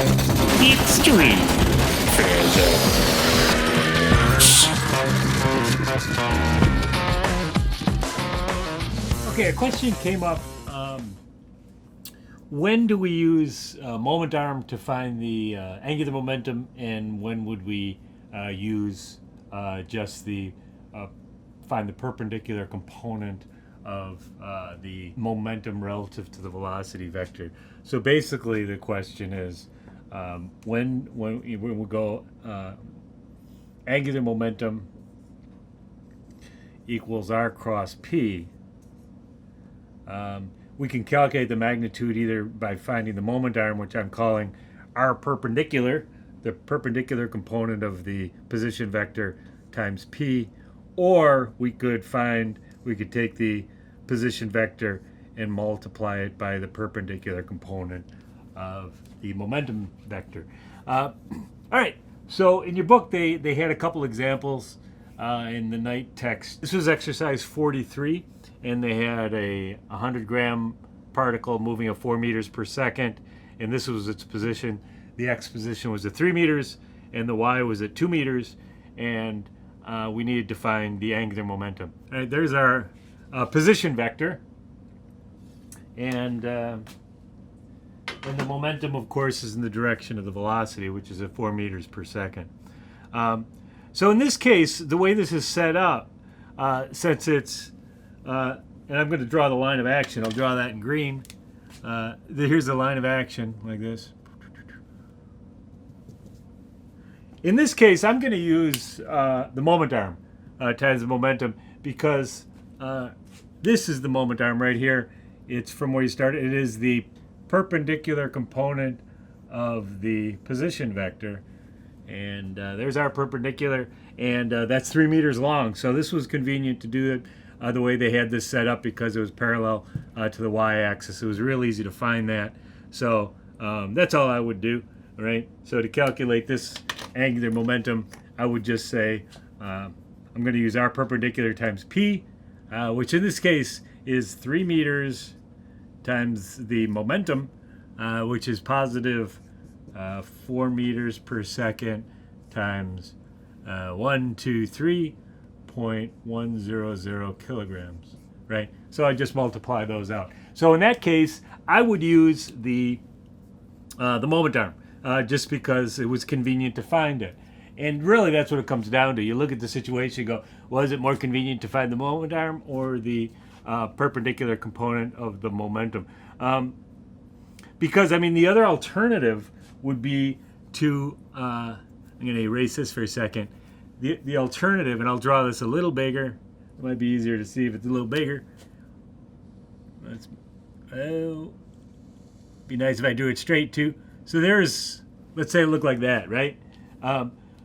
Extreme Physics. Okay, a question came up. When do we use moment arm to find the angular momentum, and when would we use just the find the perpendicular component of the momentum relative to the velocity vector? So basically, the question is when we go angular momentum equals r cross p. We can calculate the magnitude either by finding the moment arm, which I'm calling r perpendicular, the perpendicular component of the position vector, times p, or we could take the position vector and multiply it by the perpendicular component of the momentum vector. All right, so in your book they had a couple examples in the night text. This was exercise 43, and they had a 100-gram particle moving at 4 meters per second, and this was its position. The x position was at 3 meters, and the y was at 2 meters, and we needed to find the angular momentum. All right, there's our position vector, and the momentum, of course, is in the direction of the velocity, which is at 4 meters per second. So in this case, the way this is set up, since it's, and I'm going to draw the line of action. I'll draw that in green. Here's the line of action, like this. In this case, I'm going to use the moment arm times the momentum, because this is the moment arm right here. It's from where you started. It is the perpendicular component of the position vector. And there's our perpendicular, and that's 3 meters long. So this was convenient to do it the way they had this set up, because it was parallel to the y-axis. It was real easy to find that. So that's all I would do, all right? So to calculate this angular momentum, I would just say I'm going to use r perpendicular times p, which in this case is 3 meters times the momentum, which is positive 4 meters per second times 123.100 kilograms, right? So I just multiply those out. So in that case, I would use the moment arm just because it was convenient to find it. And really, that's what it comes down to. You look at the situation and go, well, is it more convenient to find the moment arm or the perpendicular component of the momentum? Because, I mean, the other alternative would be to, I'm going to erase this for a second. The alternative, and I'll draw this a little bigger. It might be easier to see if it's a little bigger. Be nice if I drew it straight too. So there's, let's say it looked like that, right?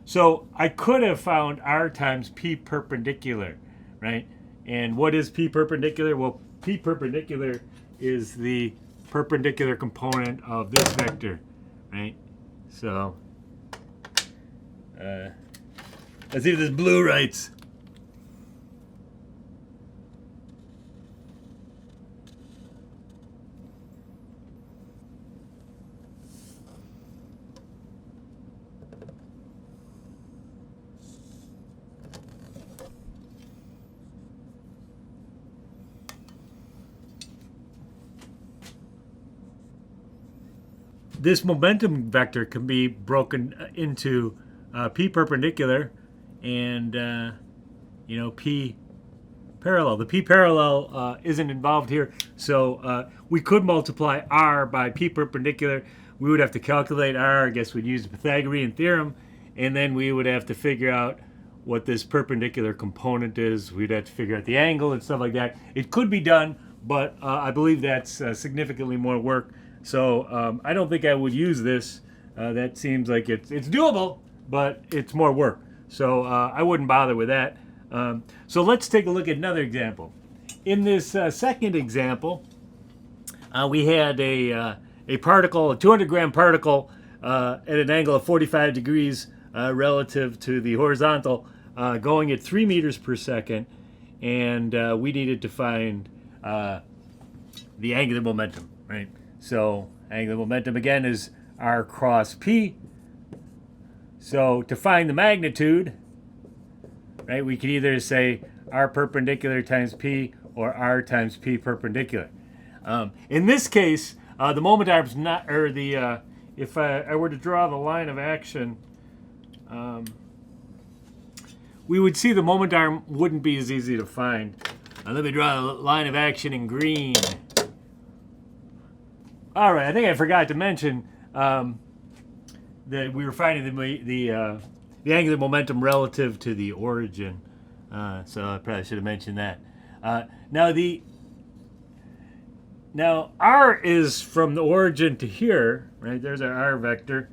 So I could have found r times p perpendicular, right? And what is p perpendicular? Well, p perpendicular is the perpendicular component of this vector, right? So let's see if this blue writes. This momentum vector can be broken into p perpendicular and p parallel. The p parallel isn't involved here, so we could multiply r by p perpendicular. We would have to calculate r. I guess we'd use the Pythagorean theorem, and then we would have to figure out what this perpendicular component is. We'd have to figure out the angle and stuff like that. It could be done, but I believe that's significantly more work. So I don't think I would use this. That seems like it's doable, but it's more work. So I wouldn't bother with that. So let's take a look at another example. In this second example, we had a particle, a 200-gram particle, at an angle of 45 degrees relative to the horizontal, going at 3 meters per second, and we needed to find the angular momentum, right? So angular momentum again is r cross p. So to find the magnitude, right, we could either say r perpendicular times p or r times p perpendicular. In this case, the moment arm's not, or the if I were to draw the line of action, we would see the moment arm wouldn't be as easy to find. Let me draw the line of action in green. All right, I think I forgot to mention that we were finding the angular momentum relative to the origin. So I probably should have mentioned that. Now r is from the origin to here, right? There's our r vector.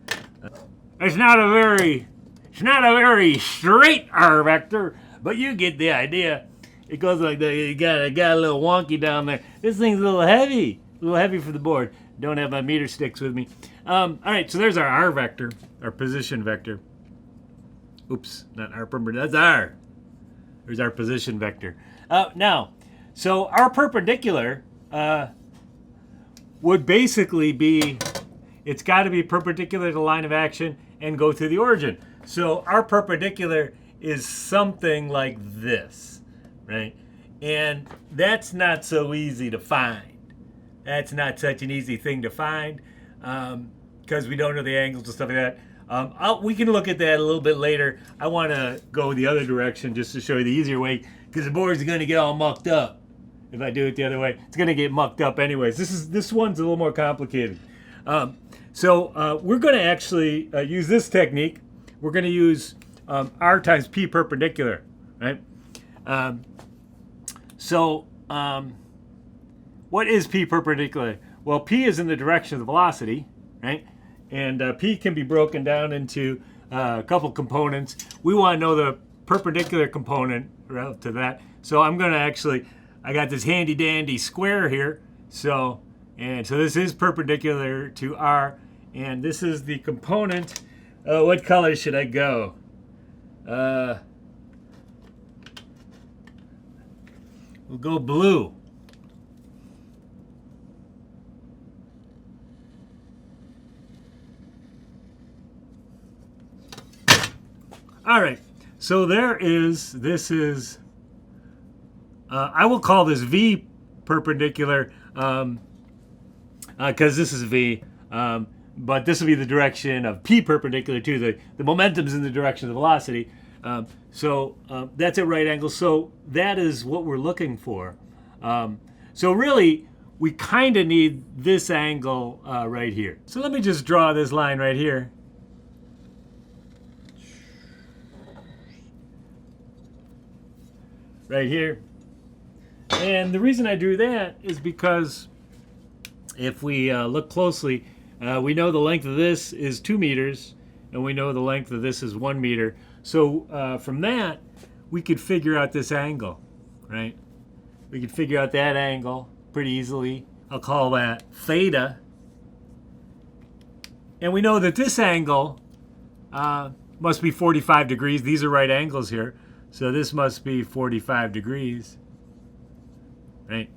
It's not a very straight r vector, but you get the idea. It goes like that. It got a little wonky down there. This thing's a little heavy for the board. Don't have my meter sticks with me. All right, so there's our r vector, our position vector. Oops, not r perpendicular. That's r. There's our position vector. Now, so our perpendicular would basically be, it's got to be perpendicular to the line of action and go through the origin. So our perpendicular is something like this, right? And that's not so easy to find. That's not such an easy thing to find because we don't know the angles and stuff like that. We can look at that a little bit later. I want to go the other direction just to show you the easier way because the board's going to get all mucked up. If I do it the other way, it's going to get mucked up anyways. This one's a little more complicated. So we're going to actually use this technique. We're going to use r times p perpendicular, right? What is p perpendicular? Well, p is in the direction of the velocity, right? And p can be broken down into a couple components. We want to know the perpendicular component relative to that. So I'm going to actually, I got this handy dandy square here. So this is perpendicular to r, and this is the component. What color should I go? We'll go blue. All right, so this is, I will call this V perpendicular because this is V, but this will be the direction of P perpendicular to the momentum's in the direction of the velocity. So that's at right angles. So that is what we're looking for. So really, we kind of need this angle right here. So let me just draw this line right here. Right here. And the reason I drew that is because if we look closely, we know the length of this is 2 meters, and we know the length of this is 1 meter. So from that, we could figure out this angle, right? We could figure out that angle pretty easily. I'll call that theta. And we know that this angle must be 45 degrees. These are right angles here. So this must be 45 degrees, right?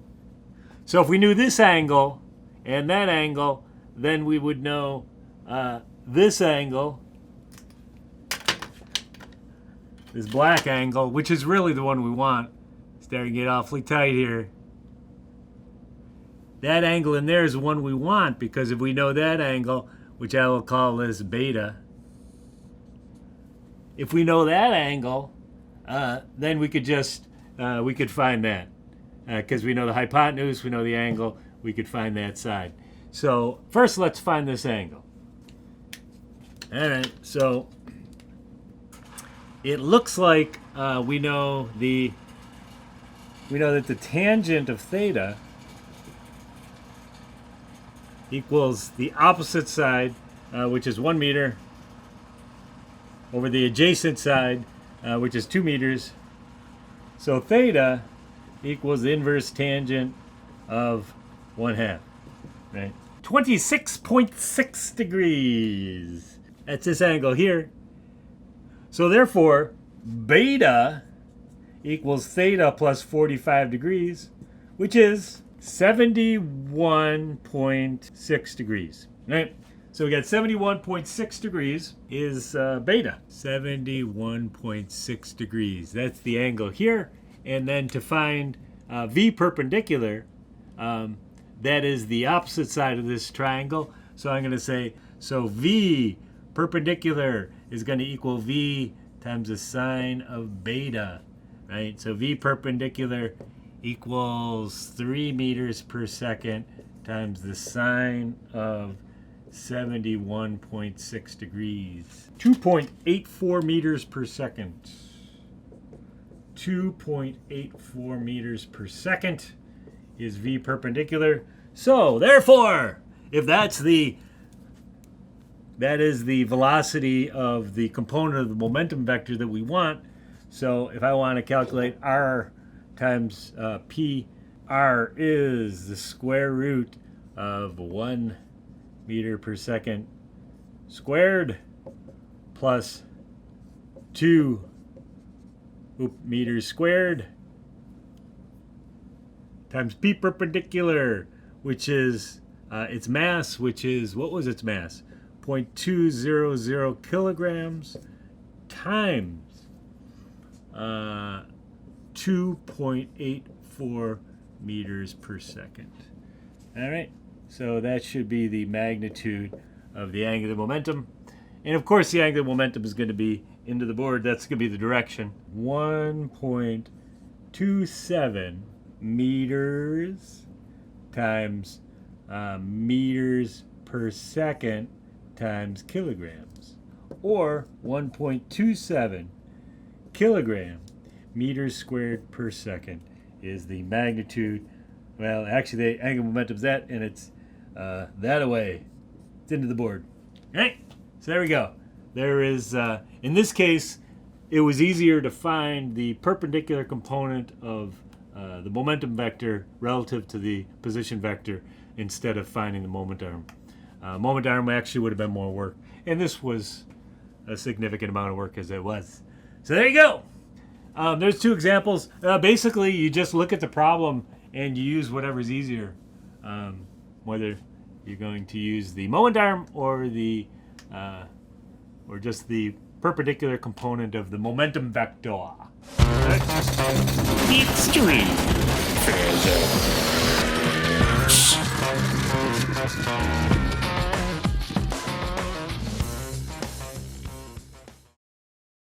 So if we knew this angle and that angle, then we would know this angle, this black angle, which is really the one we want. Starting to get awfully tight here. That angle in there is the one we want because if we know that angle, which I will call this beta, if we know that angle, then we could just, we could find that. Because we know the hypotenuse, we know the angle, we could find that side. So first let's find this angle. All right, so it looks like we know that the tangent of theta equals the opposite side, which is 1 meter, over the adjacent side, which is 2 meters. So theta equals the inverse tangent of 1/2, right? 26.6 degrees. That's this angle here. So therefore, beta equals theta plus 45 degrees, which is 71.6 degrees, right? So we got 71.6 degrees is beta. 71.6 degrees. That's the angle here. And then to find V perpendicular, that is the opposite side of this triangle. So I'm going to say, so V perpendicular is going to equal V times the sine of beta, right? So V perpendicular equals 3 meters per second times the sine of 71.6 degrees. 2.84 meters per second. 2.84 meters per second is V perpendicular. So therefore, if that is the velocity of the component of the momentum vector that we want. So if I want to calculate R times P, R is the square root of 1 meter per second squared plus 2 meters squared times P perpendicular, which is its mass, which is, what was its mass? 0.200 kilograms times 2.84 meters per second. All right, so that should be the magnitude of the angular momentum. And of course, the angular momentum is going to be into the board. That's going to be the direction. 1.27 meters times meters per second times kilograms, or 1.27 kilogram meters squared per second is the magnitude. Well, actually, the angular momentum's that, and it's that away. It's into the board. All right, so there we go. There is, in this case, it was easier to find the perpendicular component of the momentum vector relative to the position vector instead of finding the moment arm. Moment arm actually would have been more work, and this was a significant amount of work as it was. So there you go. There's two examples. Basically, you just look at the problem and you use whatever's easier, whether you're going to use the moment arm or the or just the perpendicular component of the momentum vector. Right? Extreme. Fair zone.